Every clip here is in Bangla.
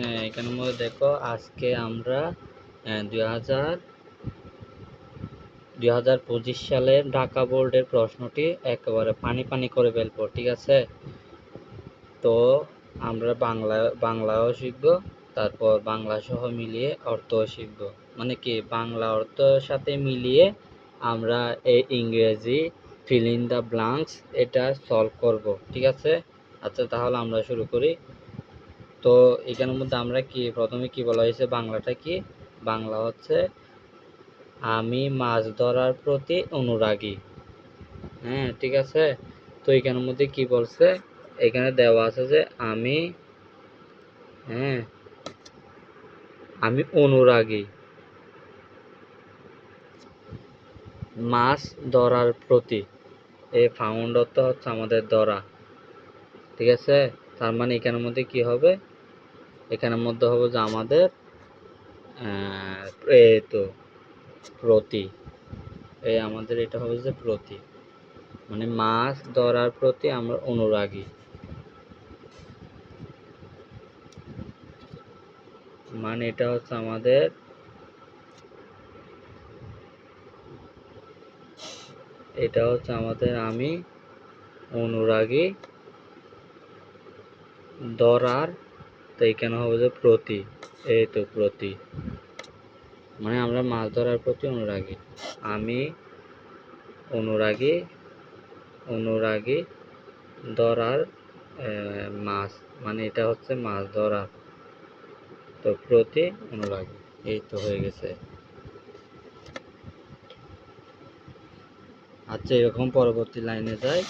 হ্যাঁ, এখানের মধ্যে দেখো আজকে আমরা 2025 সালের ঢাকা বোর্ডের প্রশ্নটি একেবারে পানি পানি করে ফেলবো, ঠিক আছে? তো আমরা বাংলাও শিখব, তারপর বাংলা সহ মিলিয়ে অর্থও শিখব। মানে কি, বাংলা অর্থের সাথে মিলিয়ে আমরা এই ইংরেজি ফিল ইন দ্য ব্ল্যাঙ্কস এটা সলভ করব, ঠিক আছে? আচ্ছা, তাহলে আমরা শুরু করি। তো এখানের মধ্যে আমরা কি প্রথমে কি বলা হয়েছে, বাংলাটা কি? বাংলা হচ্ছে আমি মাছ ধরার প্রতি অনুরাগী। হ্যাঁ, ঠিক আছে। তো এখানের মধ্যে কি বলছে, এখানে দেওয়া আছে যে হ্যাঁ আমি অনুরাগী মাছ ধরার প্রতি। এই ফাউন্ড অর্থ হচ্ছে আমাদের ধরা, ঠিক আছে? তার মানে এখানের মধ্যে কি হবে, এখানের মধ্যে হবে যে আমাদের এই তো প্রতি, এই আমাদের এটা হবে যে প্রতি, মানে মাছ ধরার প্রতি আমরা অনুরাগী, মানে এটা হচ্ছে আমাদের আমি অনুরাগী ধরার, তো এখানে হবে যে প্রতি, এই তো প্রতি, মানে আমরা মাছ ধরার প্রতি অনুরাগী। আমি অনুরাগী ধরার মাছ, মানে এটা হচ্ছে মাছ ধরার, তো প্রতি অনুরাগী, এই তো হয়ে গেছে। আচ্ছা, এরকম পরবর্তী লাইনে যাই।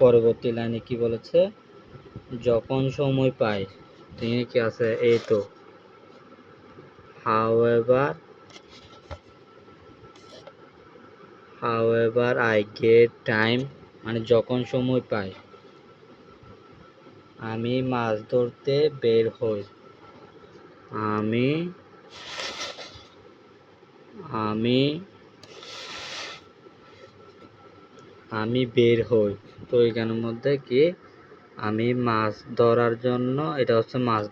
পরবর্তী লাইনে কি বলেছে, যখন সময় পাই, তিনি কি আছে, এই তো however I get time, মানে যখন সময় পাই আমি মাছ ধরতে বের হই। আমি আমি আমি বের হই। তো এখানের মধ্যে কি, আমি মাছ ধরার জন্য, এটা হচ্ছে মাছ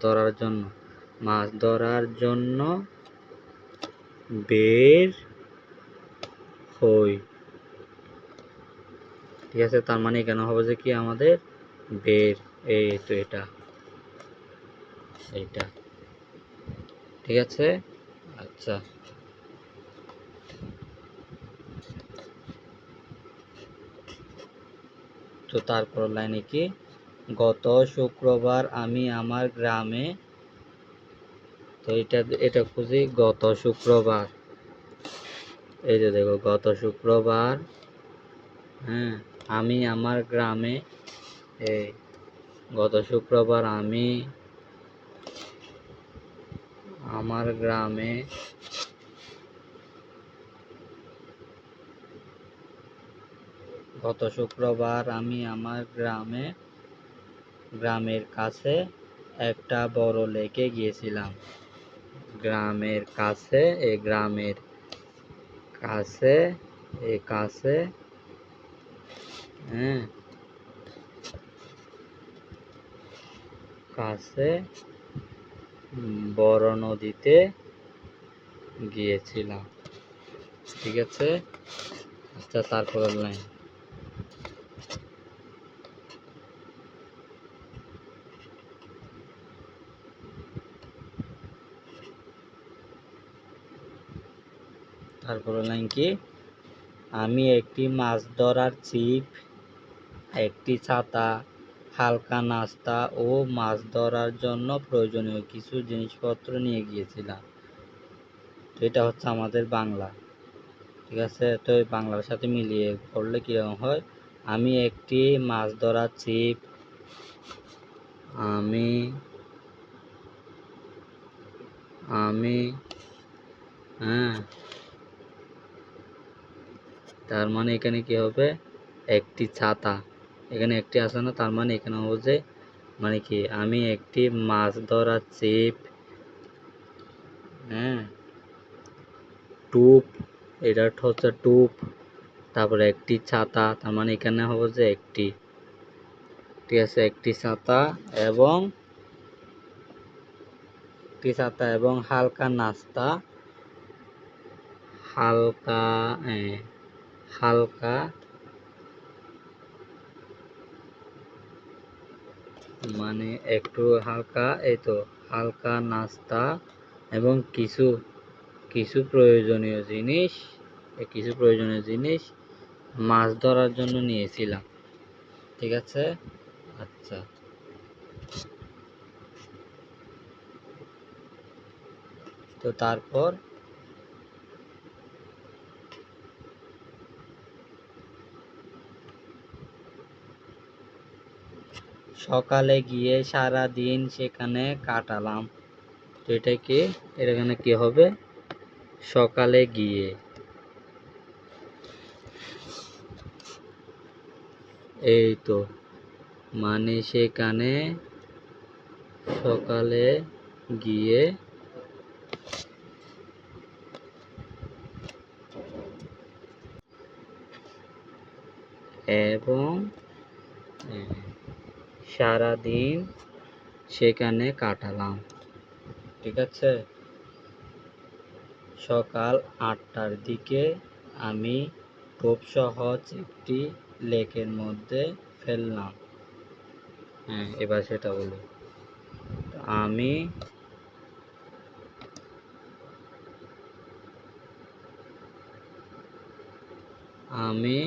ধরার জন্য বের হই, ঠিক আছে? তার মানে এখানে হবে যে কি, আমাদের বের, এই তো এইটা, ঠিক আছে। আচ্ছা, তো তারপর লাইনে কি, গত শুক্রবার আমি আমার গ্রামে, তো এটা খুঁজি, গত শুক্রবার, এই যে দেখো গত শুক্রবার, হ্যাঁ আমি আমার গ্রামে, এই গত শুক্রবার আমি আমার গ্রামে গ্রামের কাছে একটা বড় লেকে গিয়েছিলাম। গ্রামের কাছে, হ্যাঁ কাছে বড় নদীতে গিয়েছিলাম, ঠিক আছে। আচ্ছা, তারপরের লাইন, কি, আমি একটি মাছ ধরার ছিপ, একটি ছাতা, হালকা নাস্তা ও মাছ ধরার জন্য প্রয়োজনীয় কিছু জিনিসপত্র নিয়ে গিয়েছিলাম। তো এটা হচ্ছে আমাদের বাংলা, ঠিক আছে। তো এই বাংলার সাথে মিলিয়ে পড়লে কিরকম হয়, আমি একটি মাছ ধরার ছিপ, আমি আমি হ্যাঁ তার মানে এখানে কি হবে, একটি ছাতা, এখানে একটি আছে না, তার মানে এখানে হবে যে, মানে কি, আমি একটি মাছ ধরার ছিপ, হ্যাঁ টুপ, এটা হচ্ছে টুপ, তারপরে একটি ছাতা, তার মানে এখানে হবে যে একটি, ঠিক আছে, একটি ছাতা এবং একটি ছাতা এবং হালকা নাস্তা, হালকা হালকা মানে একটু হালকা, এই তো হালকা নাস্তা এবং কিছু কিছু প্রয়োজনীয় জিনিস মাছ ধরার জন্য নিয়েছিলাম। ঠিক আছে, আচ্ছা। তো তারপর সকালে গিয়ে সারা দিন সেখানে কাটালাম। তো এটা কি, এখানে কি হবে? সকালে গিয়ে, এই তো মানে সেখানে সকালে গিয়ে এবং সারাদিন সেখানে কাটালাম। ঠিক আছে, সকাল 8টার দিকে আমি খুব সহজ একটি লেকের মধ্যে ফেললাম। এবার সেটা বলি। আমি আমি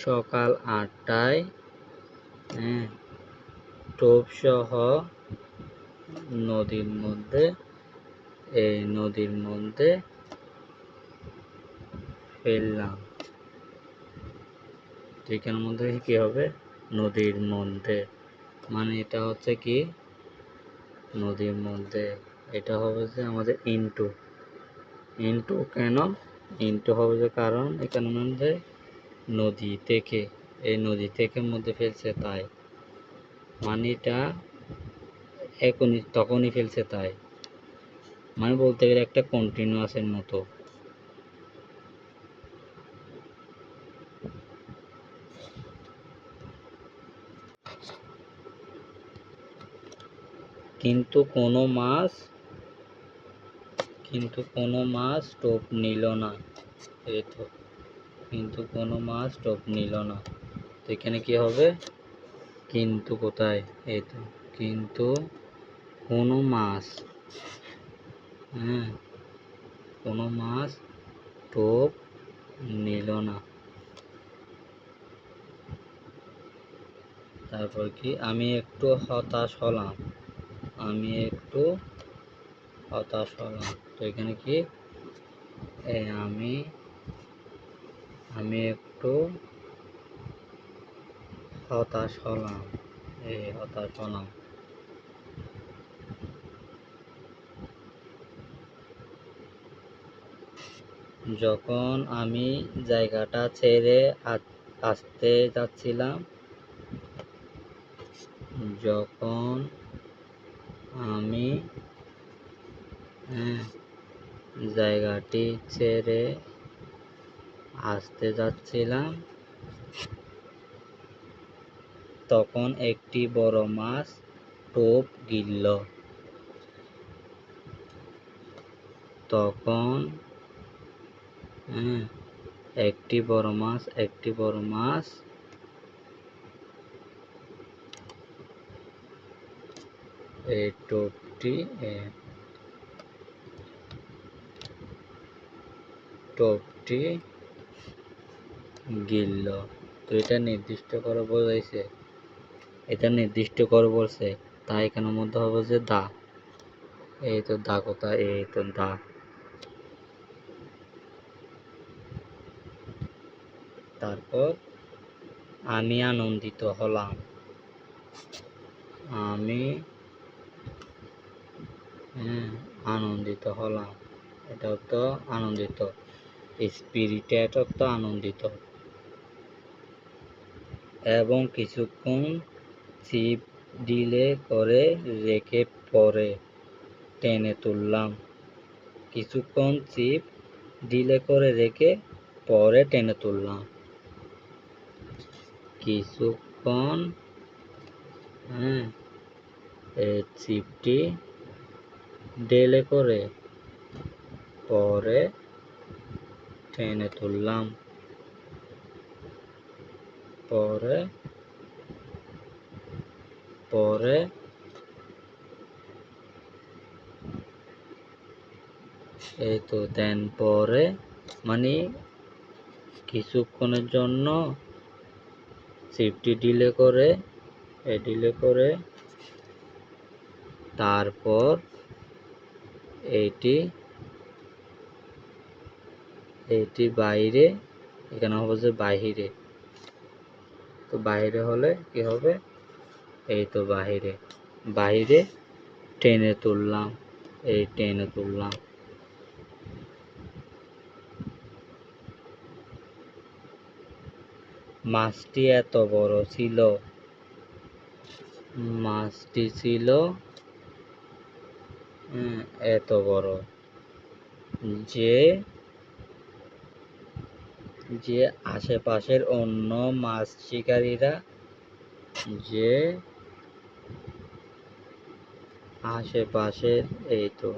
সকাল 8টায় টোপসহ নদীর মধ্যে ফেললাম। এখানের মধ্যে কি হবে? নদীর মধ্যে, মানে এটা হচ্ছে কি নদীর মধ্যে, এটা হবে যে আমাদের ইনটু কেন ইনটু হবে যে কারণ এখানের মধ্যে নদী থেকে, এই নদী থেকে মধ্যে ফেলছে তাই, মানে এটা তখনই ফেলছে তাই, মানে বলতে গেলে একটা কন্টিনিউয়াসের মতো। কিন্তু কোনো মাছ টোপ নিল না। এই তো, কিন্তু কোনো মাছ টোপ নিল না। তো এখানে কি হবে? কিন্তু কোথায়? এই তো, কিন্তু কোনো মাছ কোনো মাছ টোপ নিল না। তারপর কি, আমি একটু হতাশ হলাম। তো এখানে কি, আমি একটু হতাশ হলাম। যখন আমি জায়গাটা ছেড়ে আসতে যাচ্ছিলাম, যখন আমি জায়গাটি ছেড়ে আসতে যাচ্ছিলাম, তখন একটি বড় মাছ টোপ গিলল। তখন একটি বড় মাছ এই টোপটি গিলল। তো এটা নির্দিষ্ট করে বোঝাইছে, এটা নির্দিষ্ট করে বলছে, তাই এখানের মধ্যে হবে যে দা। এই তো দা কোথায়? এই তো দা। তারপর আমি আনন্দিত হলাম। এটা তো আনন্দিত, স্পিরিটেড অর্থ আনন্দিত। এবং কিছুক্ষণ ছিপ ঢিলে করে রেখে পরে টেনে তুললাম। কিছুক্ষণ ছিপ ঢিলে করে রেখে পরে টেনে তুললাম। কিছুক্ষণ ছিপটি ডেলে করে পরে টেনে তুললাম, পরে পরে এই তো দেন পরে মানে কিছুক্ষণের জন্য শিফটটি ডিলে করে তারপর এইটি বাইরে, এখানে হবে যে বাহিরে, তো বাইরে হলে কি হবে, এই তো বাহিরে টেনে তুললাম, এই টেনে তুললাম। মাছটি এত বড় ছিল, মাছটি ছিল এত বড় যে যে আশেপাশের অন্য মাছ শিকারীরা যে আশেপাশের এই তো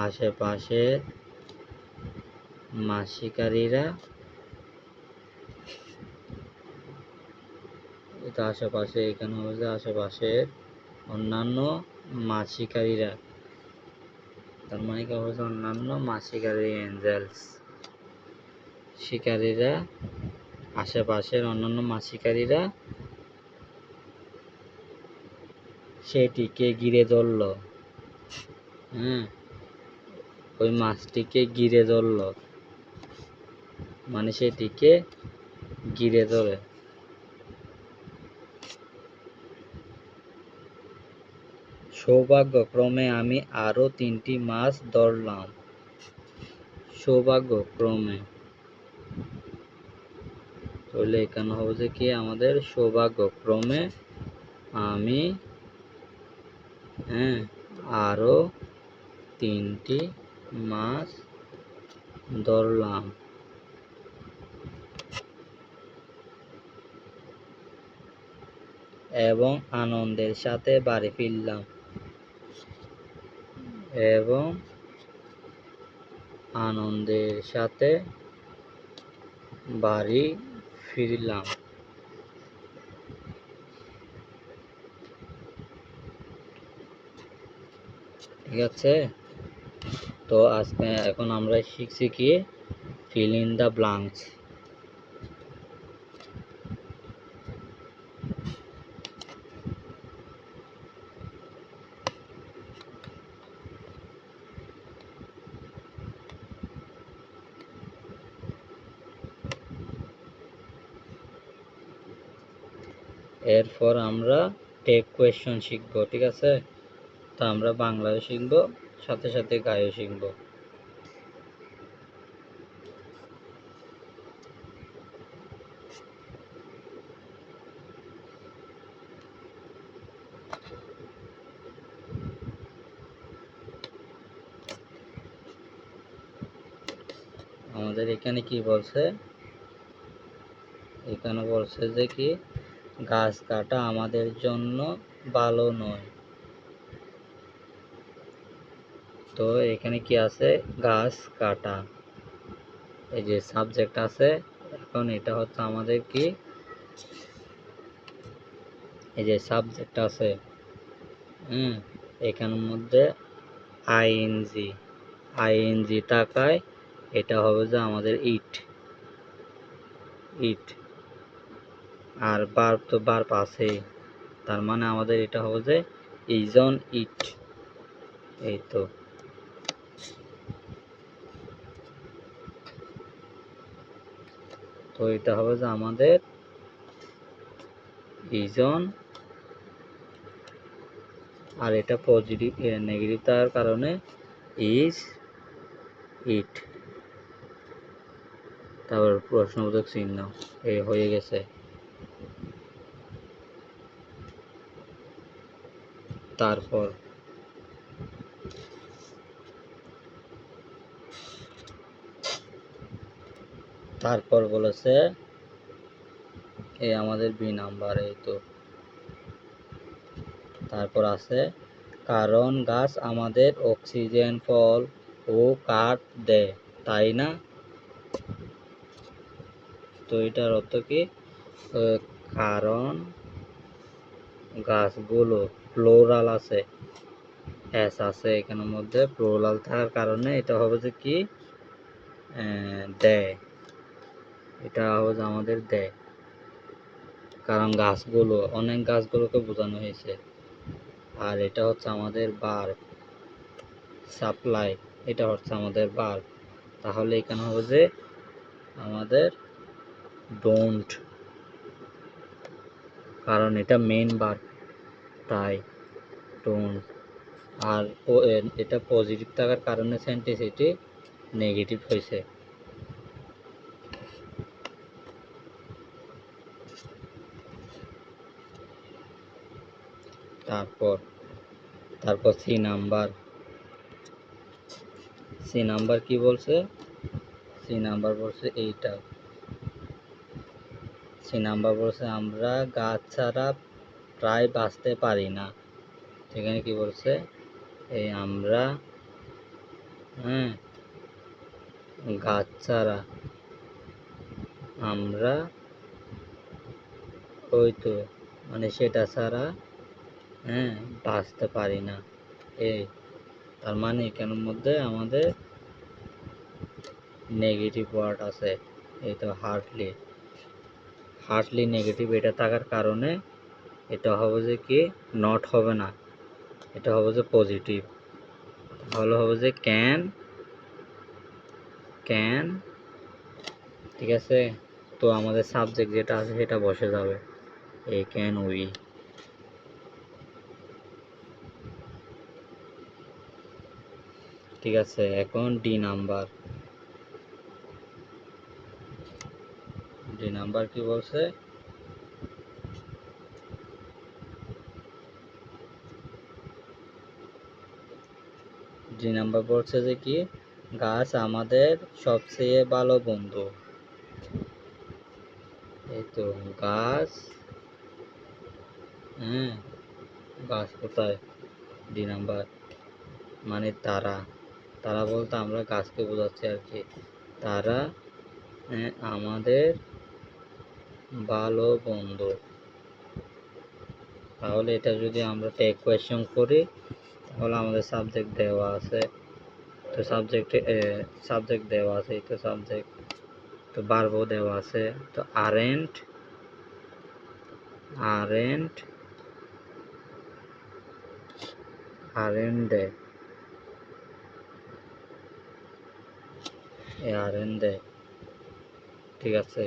আশেপাশের মাছ শিকারীরা, এটা আশেপাশে, এখানে হচ্ছে আশেপাশের অন্যান্য মাছ শিকারীরা, তার মানে কি হচ্ছে অন্যান্য মাছ শিকারী এঞ্জেলস শিকারীরা, আশেপাশের অন্যান্য মাছ শিকারীরা সেটিকে ঘিরে ধরল, ওই মাছটিকে ঘিরে ধরল, মানে সেটিকে ঘিরে ধরে। সৌভাগ্যক্রমে আমি আরো 3টি মাছ ধরলাম, সৌভাগ্যক্রমে, তাহলে এখানে হবে যে কি আমাদের সৌভাগ্যক্রমে আমি আরো 3টি মাছ ধরলাম, এবং আনন্দের সাথে বাড়ি ফিরলাম, এবং আনন্দের সাথে বাড়ি ফিরলাম। ঠিক আছে, তো আজকে এখন আমরা শিখছি কি ফিল ইন দ্য ব্ল্যাঙ্কস। এরপর আমরা টেক কোয়েশ্চন শিখব। ঠিক আছে, তো আমরা বাংলায় শিখব, সাথে সাথে গায়ে শিখব। আমাদের এখানে কি বলছে, এখানে বলছে যে কি গাছ কাটা আমাদের জন্য ভালো নয়। তো এখানে কি আছে, গাছ কাটা, এই যে সাবজেক্ট আছে। এখন এটা হচ্ছে আমাদের কি, এই যে সাবজেক্ট আছে, এখানের মধ্যে আইএনজি থাকায় এটা হবে যে আমাদের ইট, আর ভার্ব তো ভার্ব আছে, তার মানে আমাদের এটা হবে যে ইজ অন ইট। এই তো এটা হবে যে আমাদের ইজ অন, আর এটা পজিটিভ নেগেটিভ থাকার কারণে ইজ ইট, তারপর প্রশ্নবোধক চিহ্ন এই হয়ে গেছে। তারপর বলেছে এই আমাদের বি নাম্বার, এই তো তারপর আছে কারণ গাছ আমাদের অক্সিজেন, ফল ও কাঠ দেয়, তাই না? তো এটার অর্থ কি? কারণ গাছগুলো প্লুরাল আছে, এস আছে এখানের মধ্যে, প্লুরাল থাকার কারণে এটা হবে যে কি, দেয়। এটা হবে যে আমাদের দেয়, কারণ গাছগুলো, অনেক গাছগুলোকে বোঝানো হয়েছে। আর এটা হচ্ছে আমাদের ভার্ব, সাপ্লাই, এটা হচ্ছে আমাদের ভার্ব। তাহলে এখানে হবে যে আমাদের ডোন্ট, কারণ এটা মেইন ভার্ব, তাই ডোন্ট। আর এটা পজিটিভ থাকার কারণে সেন্টেন্স এটি নেগেটিভ হয়েছে। তারপর সি নাম্বার কি বলছে? সি নাম্বার বলছে এইটা, সি নাম্বার বলছে আমরা গাছ ছাড়া প্রায় বাঁচতে পারি না। সেখানে কি বলছে? এই আমরা গাছ ছাড়া আমরা, ওই তো মানে সেটা ছাড়া বাঁচতে পারি না। এই তার মানে এখানের মধ্যে আমাদের নেগেটিভ ওয়ার্ড আছে, এই তো হার্ডলি নেগেটিভ। এটা থাকার কারণে এটা হবে যে কি, নট হবে না, এটা হবে যে পজিটিভ। তাহলে হবে যে ক্যান, ঠিক আছে? তো আমাদের সাবজেক্ট যেটা আছে সেটা বসে যাবে, এই ক্যান উই। ঠিক আছে, এখন ডি নাম্বার কি বলছে? ডি নাম্বার বলছে যে কি, গাছ আমাদের সবচেয়ে ভালো বন্ধু। এই তো গাছ, গাছ কোথায়? ডি নাম্বার মানে তারা বলতে আমরা গাছকে বোঝাচ্ছি আর কি। তারা আমাদের ভালো বন্ধু। তাহলে এটা যদি আমরা টেক কোয়েশ্চন করি, তাহলে আমাদের সাবজেক্ট দেওয়া আছে, তো সাবজেক্ট দেওয়া আছে, তো সাবজেক্ট, তো ভার্বও দেওয়া আছে। তো আরেন্ট দে, দে, ঠিক আছে।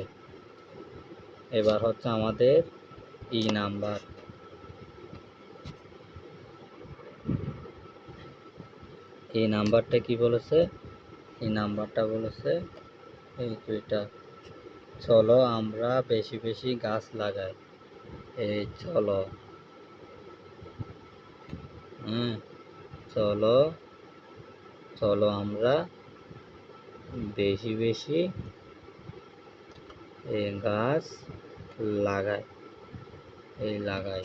এবার হচ্ছে আমাদের ই নাম্বার। এই নাম্বারটা কি বলেছে? এই নাম্বারটা বলেছে এই দুইটা, চলো আমরা বেশি বেশি গাছ লাগাই। এই চলো, চলো চলো আমরা বেশি বেশি গাছ লাগাই, এই লাগাই।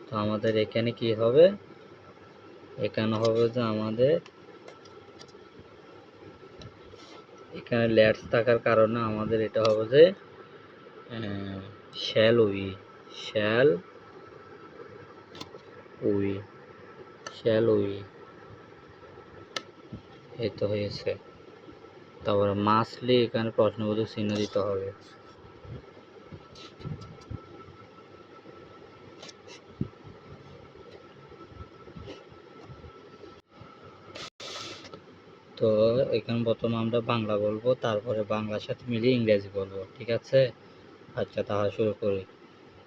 তো আমাদের এখানে কি হবে? এখানে হবে যে আমাদের এখানে লেটস থাকার কারণে আমাদের এটা হবে যে শ্যাল উই, এই তো হয়েছে। তারপরে মাসলি, এখানে প্রশ্নবোধক চিহ্ন দিতে হবে। তো এখানে প্রথমে আমরা বাংলা বলবো, তারপরে বাংলার সাথে মিলিয়ে ইংরেজি বলবো, ঠিক আছে? আচ্ছা, তাহলে শুরু করি।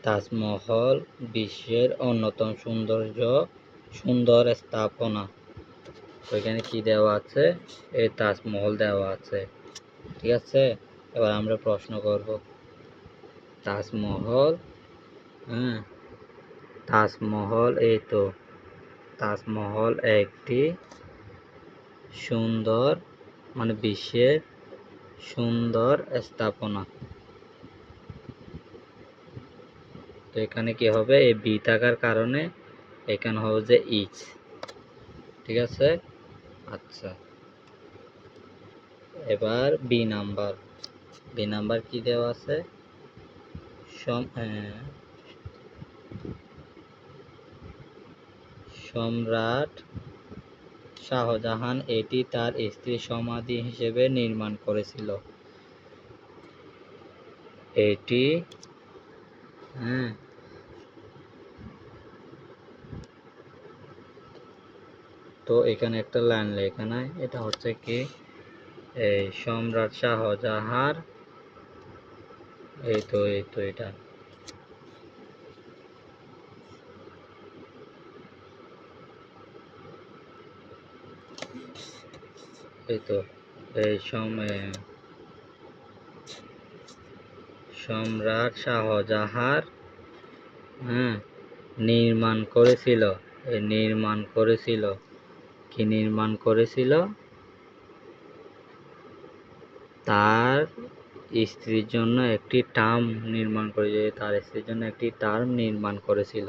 তাজমহল বিশ্বের অন্যতম সুন্দর স্থাপনা। তো এখানে কি দেওয়া আছে? এই তাজমহল দেওয়া আছে, ঠিক আছে? এবার আমরা প্রশ্ন করব, তাজমহল, তাজমহল, এই তো তাজমহল একটি সুন্দর মানে বিশ্বের সুন্দর স্থাপনা। তো এখানে কি হবে, এই বি থাকার কারণে এখানে হবে যে ইচ। ঠিক আছে, আচ্ছা এবার বি নাম্বার কি দেওয়া আছে, সম্রাট শাহজাহান এটি তার স্ত্রীর সমাধি হিসেবে নির্মাণ করেছিল। এটি তো এখানে একটা লাইন লেখা নাই, এটা হচ্ছে কি এই সম্রাট শাহজাহান, এই তো এটা এই তো এই সম্রাট শাহজাহান নির্মাণ করেছিল, কি নির্মাণ করেছিল, তার স্ত্রীর জন্য একটি টার্ম নির্মাণ করেছিল।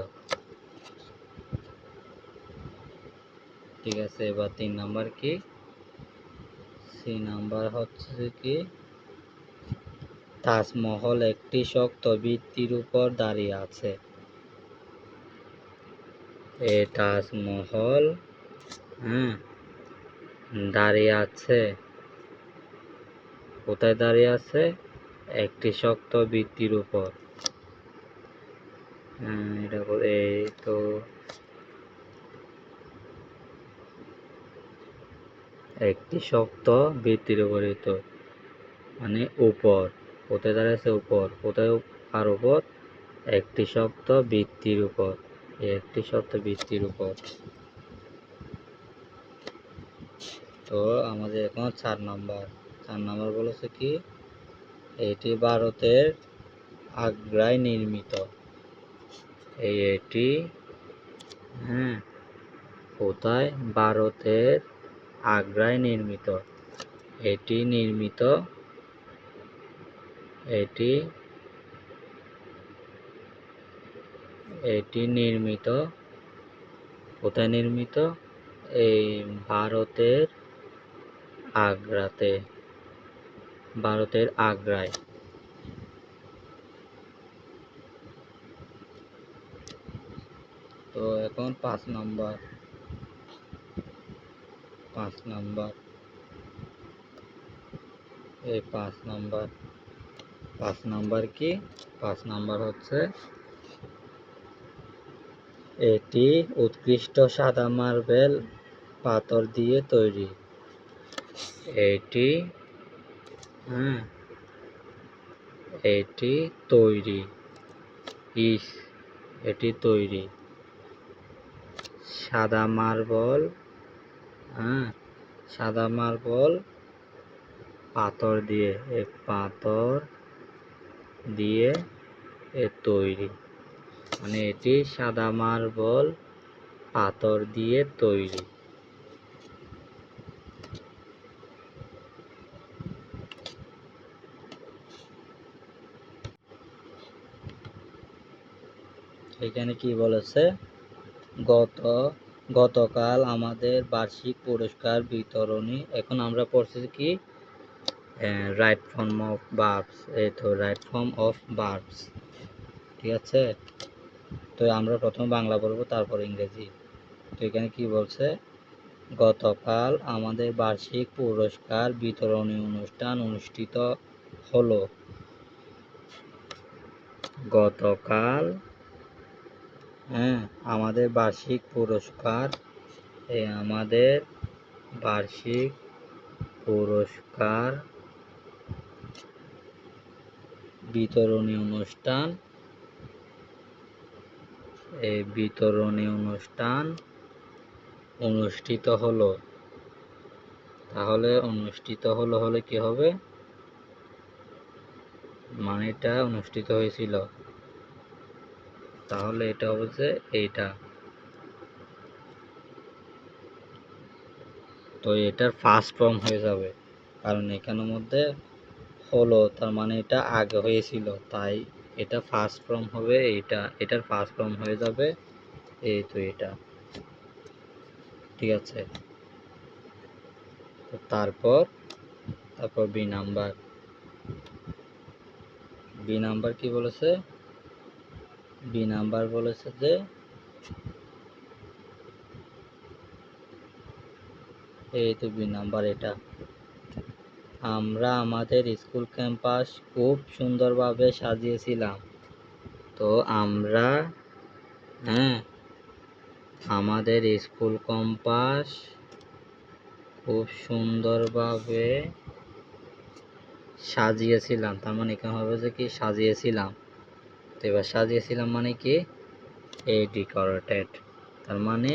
ঠিক আছে, এবার 3 নাম্বার কি, সি নাম্বার হচ্ছে কি তাজমহল একটি শক্ত ভিত্তির উপর দাঁড়িয়ে আছে। এই তাজমহল দাঁড়িয়ে আছে, কোথায় দাঁড়িয়ে আছে, একটি শক্ত ভিত্তির উপর। এটা এই তো একটি শক্ত ভিত্তির উপর, তো মানে উপর, কোথায় দাঁড়িয়েছে, উপর, কোথায়, আর উপর, একটি শক্ত ভিত্তির উপর, একটি শক্ত ভিত্তির উপর। তো আমাদের এখন 4 নাম্বার বলেছে কি এটি ভারতের আগ্রায় নির্মিত। এটি কোথায়, ভারতের আগ্রায় নির্মিত। এটি নির্মিত কোথায় নির্মিত, এই ভারতের আগ্রায়। তো এখন 5 নাম্বার এই 5 নাম্বার কি, 5 নাম্বার হচ্ছে এটি উৎকৃষ্ট সাদা মার্বেল পাথর দিয়ে তৈরি। এটি তৈরি সাদা মার্বল পাথর দিয়ে তৈরি, মানে এটি সাদা মার্বল পাথর দিয়ে তৈরি। এখানে কি বলেছে, গতকাল আমাদের বার্ষিক পুরস্কার বিতরণী। এখন আমরা পড়ছি কি রাইট ফর্ম অফ ভার্বস, এই তো রাইট ফর্ম অফ ভার্বস। ঠিক আছে, তো আমরা প্রথমে বাংলা পড়বো তারপর ইংরেজি। তো এখানে কি বলছে, গতকাল আমাদের বার্ষিক পুরস্কার বিতরণী অনুষ্ঠান অনুষ্ঠিত হলো। গতকাল আমাদের বার্ষিক পুরস্কার বিতরণী অনুষ্ঠান অনুষ্ঠিত হলো। তাহলে অনুষ্ঠিত হলে কি হবে, মানে এটা অনুষ্ঠিত হয়েছিল, তাহলে এটা হচ্ছে এইটা। তো এটার ফার্স্ট ফর্ম হয়ে যাবে, কারণ এখানের মধ্যে হলো, তার মানে এটা আগে হয়েছিল, তাই এটা ফার্স্ট ফর্ম হবে, এটার ফার্স্ট ফর্ম হয়ে যাবে এই তো এটা। ঠিক আছে, তো তারপর বি নাম্বার। বি নাম্বার কি বলেছে? বি নাম্বার বলেছে যে এই তো বি নাম্বার এটা, আমরা আমাদের স্কুল ক্যাম্পাস খুব সুন্দরভাবে সাজিয়েছিলাম। তো আমরা, হ্যাঁ, আমাদের স্কুল ক্যাম্পাস খুব সুন্দরভাবে সাজিয়েছিলাম, তার মানে এখানে হবে যে কি সাজিয়েছিলাম। তো এবার সাজিয়েছিলাম মানে কি এই ডেকোরেটেড, তার মানে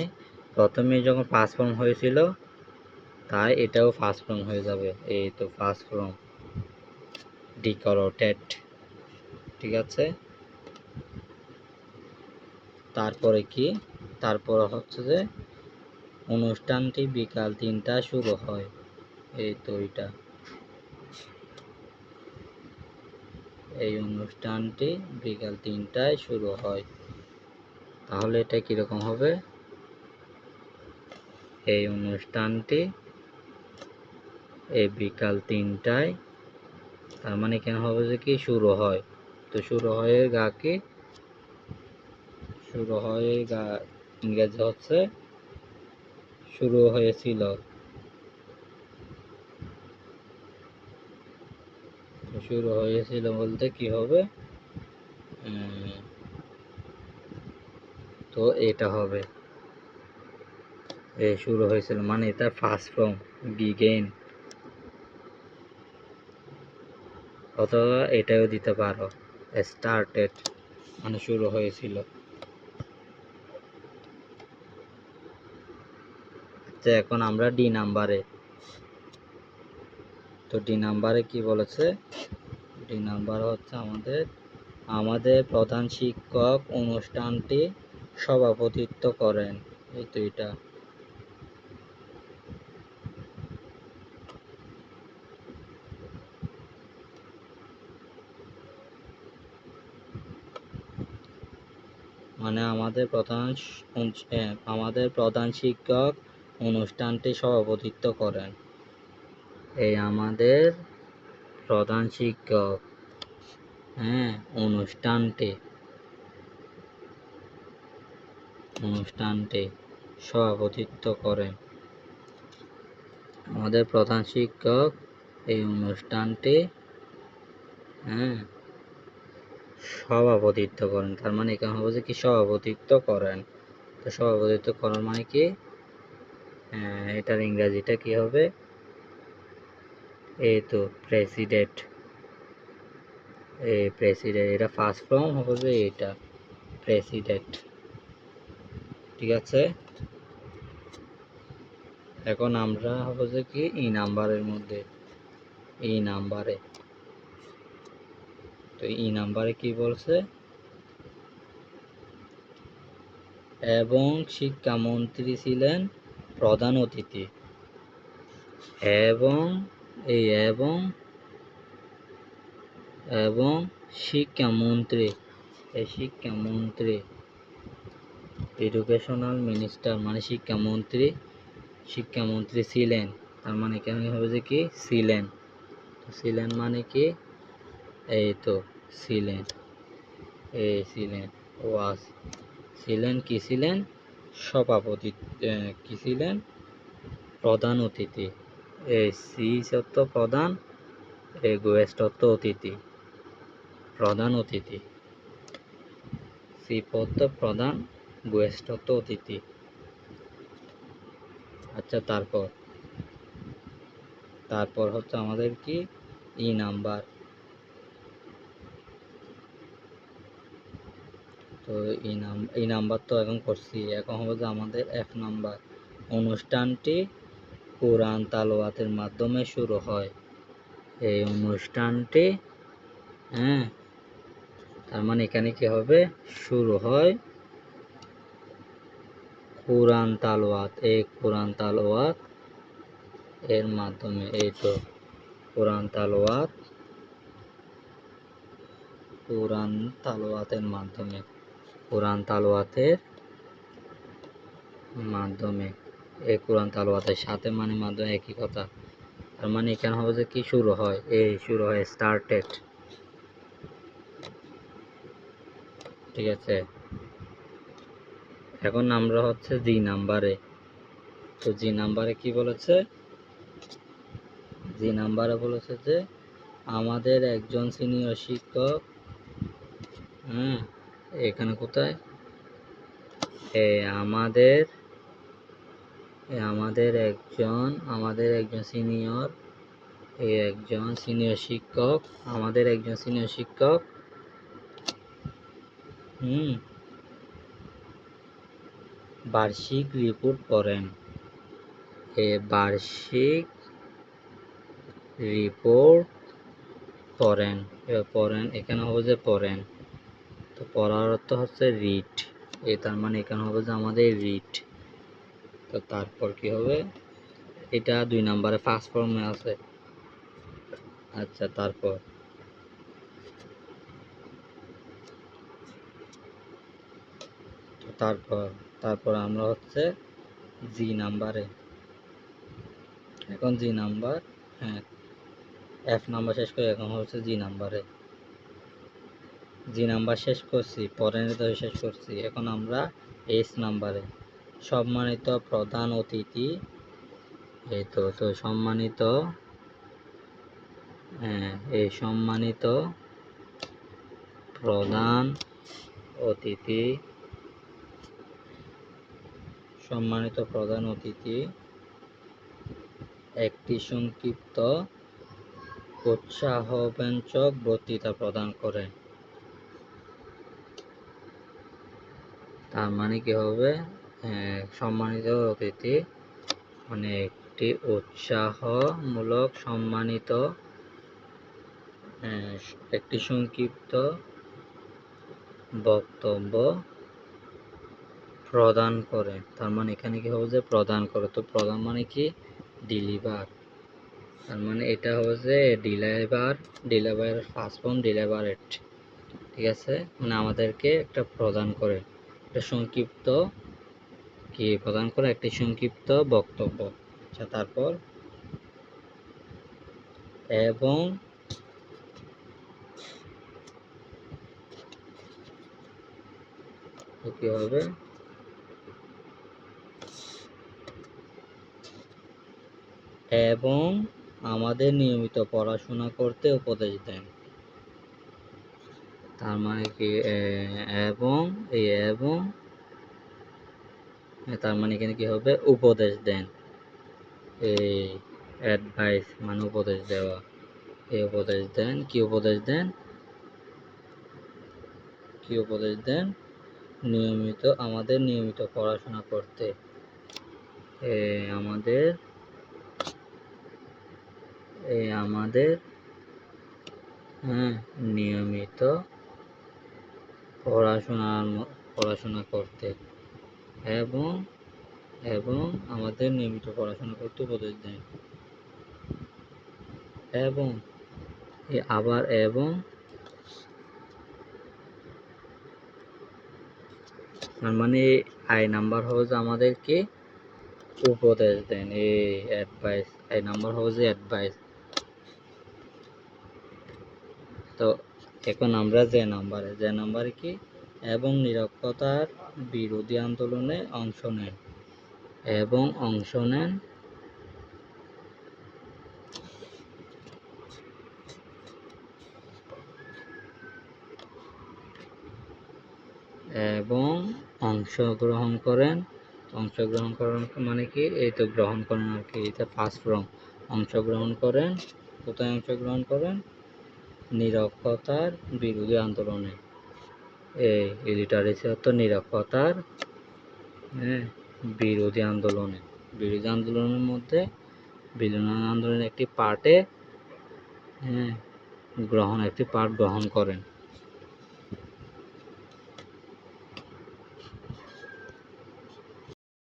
প্রথমে যখন ফার্স্ট ফর্ম হয়েছিল তাই এটাও ফার্স্ট ফর্ম হয়ে যাবে, এই তো ফার্স্ট ফর্ম ডেকোরেটেড। ঠিক আছে, তারপরে কি, তারপরে হচ্ছে যে অনুষ্ঠানটি বিকাল 3টায় শুরু হয়, এই তো এটা, এই অনুষ্ঠানটি বিকাল 3টায় শুরু হয়। তাহলে এটা কিরকম হবে? এই অনুষ্ঠানটি এই বিকাল 3টায়, তার মানে কেন হবে যে কি শুরু হয়, তো শুরু হয়ে গা কি, শুরু হয়ে গা ইংরেজি হচ্ছে শুরু হয়েছিল, শুরু হয়েছিল বলতে কি হবে, তো এটা হবে এই শুরু হয়েছিল মানে এটা ফার্স্ট ফর্ম বিগেন, অথবা এটাও দিতে পারো স্টার্টেড, মানে শুরু হয়েছিল। আচ্ছা, এখন আমরা ডি নাম্বারে। তো ডি নাম্বারে কি বলেছে? ডি নাম্বার হচ্ছে আমাদের প্রধান শিক্ষক অনুষ্ঠানটি সভাপতিত্ব করেন, এই তো এটা। মানে আমাদের প্রধান শিক্ষক অনুষ্ঠানটি সভাপতিত্ব করেন, এই আমাদের প্রধান শিক্ষক, হ্যাঁ, অনুষ্ঠানটি সভাপতিত্ব করেন, আমাদের প্রধান শিক্ষক এই অনুষ্ঠানটি, হ্যাঁ, সভাপতিত্ব করেন, তার মানে এখানে হবে যে কি সভাপতিত্ব করেন। তো সভাপতিত্ব করার মানে কি, এটার ইংরেজিটা কি হবে, এই তো প্রেসিডেন্ট, এই প্রেসিডেন্ট, এটা ফার্স্ট ফর্ম হবে যে এটা প্রেসিডেন্ট। ঠিক আছে, এখন আমরা হবে যে কি ই নাম্বারের মধ্যে, ই নাম্বারে। তো ই নাম্বারে কি বলছে, এবং শিক্ষামন্ত্রী ছিলেন প্রধান অতিথি, এবং এই এবং শিক্ষামন্ত্রী, এই শিক্ষামন্ত্রী এডুকেশনাল মিনিস্টার মানে শিক্ষামন্ত্রী ছিলেন, তার মানে কেন হবে যে কি ছিলেন, ছিলেন মানে কি এই তো ছিলেন, এই ছিলেন ওয়াজ, ছিলেন কি ছিলেন সভাপতি, কি ছিলেন প্রধান অতিথি, এই সি অর্থ প্রধান, এই গোয়েস্ট অর্থ অতিথি, প্রধান অতিথি, সি অর্থ প্রধান, গোয়েস্ট অর্থ অতিথি। আচ্ছা, তারপর হচ্ছে আমাদের কি ই নাম্বার। তো এই নাম্বার তো এখন করছি, এখন হবে যে আমাদের এক নাম্বার, অনুষ্ঠানটি কোরআন তালাওয়াতের মাধ্যমে শুরু হয়, এই অনুষ্ঠানটি, হ্যাঁ, তার মানে এখানে কি হবে শুরু হয় কোরআন তালাওয়াত, এই কোরআন তালাওয়াত এর মাধ্যমে, এই তো কোরআন তালাওয়াত কোরআন তালাওয়াতের মাধ্যমে, কোরআন তালাওয়াতের মাধ্যমে। এই কোরআন তালাওয়াতের সাথে মানে মাধ্যমে একই কথা। তার মানে এখানে হবে যে কি শুরু হয়, শুরু হয় স্টার্টেড, ঠিক আছে। এখন আমরা হচ্ছে জি নাম্বারে। তো জি নাম্বারে কি বলেছে, জি নাম্বারে বলেছে যে আমাদের একজন সিনিয়র শিক্ষক, এখানে কোথায়, আমাদের আমাদের একজন সিনিয়র, আমাদের একজন সিনিয়র শিক্ষক বার্ষিক রিপোর্ট পড়েন। বার্ষিক রিপোর্ট পড়েন, এখানে হবে যে পড়েন। তো পড়ার অর্থ হচ্ছে রিড, তার মানে এখানে হবে যে আমাদের রিড। তো তারপর কি হবে, এটা 2 নম্বরে ফার্স্ট ফর্মে আছে। আচ্ছা, তারপর আমরা হচ্ছে জি নাম্বারে। এখন জি নাম্বার, হ্যাঁ এফ নাম্বার শেষ করে এখন হচ্ছে জি নাম্বারে। জি নাম্বার শেষ করছি, পরের শেষ করছি। এখন আমরা এস নাম্বারে। সম্মানিত প্রধান অতিথি, তো সম্মানিত, সম্মানিত প্রধান অতিথি, একটি সংক্ষিপ্ত উৎসাহব্যঞ্জক বক্তৃতা প্রদান করেন। তার মানে কি হবে, সম্মানিত অতিথি মানে একটি উৎসাহমূলক একটি সংক্ষিপ্ত বক্তব্য প্রদান করে। তার মানে এখানে কি হবে যে প্রদান করে। তো প্রদান মানে কি, ডেলিভার। তার মানে এটা হবে যে ডেলিভার ফার্স্ট ফর্ম ডেলিভারেট, ঠিক আছে। মানে আমাদেরকে একটা প্রদান করে, একটা সংক্ষিপ্ত কি প্রদান করে, একটি সংক্ষিপ্ত বক্তব্য। আচ্ছা, তারপর এবং কি হবে, এবং আমাদের নিয়মিত পড়াশোনা করতে উপদেশ দেন। তার মানে কি, এবং তার মানে এখানে কি হবে, উপদেশ দেন। অ্যাডভাইস মানে উপদেশ দেওয়া। উপদেশ দেন, কি উপদেশ দেন, আমাদের নিয়মিত পড়াশোনা করতে, আমাদের নিয়মিত পড়াশোনা করতে, এবং আমাদের নিয়মিত পড়াশোনা করতে উপদেশ দেন। এবং আবার এবং মানে আই নাম্বার হবে যে আমাদেরকে উপদেশ দেন, অ্যাডভাইস, আই নাম্বার হবে যে অ্যাডভাইস। তো এখন আমরা যে নাম্বারে কি, এবং নিরক্ষরতার বিরোধী আন্দোলনে অংশ নেন, এবং অংশগ্রহণ করেন। মানে কি, এই তো গ্রহণ করেন আর কি, এটা ফার্স্ট ফর্ম। অংশগ্রহণ করেন, কোথায় অংশগ্রহণ করেন, নিরক্ষরতার বিরোধী আন্দোলনে। লিটারেসি অর্থ নিরক্ষরতার বিরোধী আন্দোলনের মধ্যে আন্দোলনের একটি পার্ট গ্রহণ করেন।